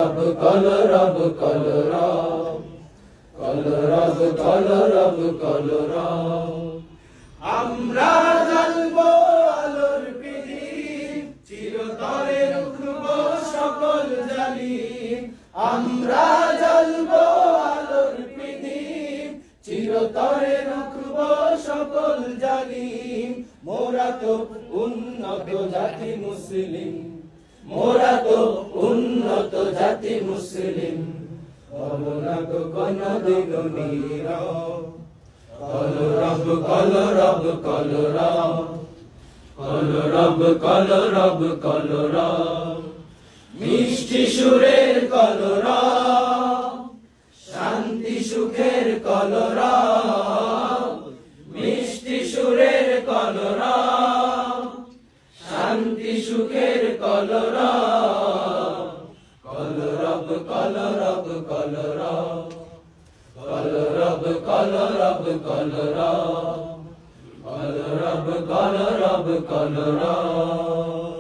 কলরব কলরব কলরব কলরব কলরব আমরা জ্বালবো আলোর প্রদীপ চিরতরে রুখব সকল জালিম আমরা জ্বালবো আলোর প্রদীপ চিরতরে রুখব সকল জালিম মোরা তো উন্নত জাতি মুসলিম মোরা তো উন্নত জাতি মুসলিম হবনা তো কোনদিন নীরব কলরব কলরব কলরব কলরব কলরব কলরব মিষ্টি সুরের কলরব শান্তি সুখের কলরব মিষ্টি সুরের কলরব শান্তি সুখের কলরব কলরব কলরব কলরব কলরব কলরব কলরব কলরব কলরব কলরব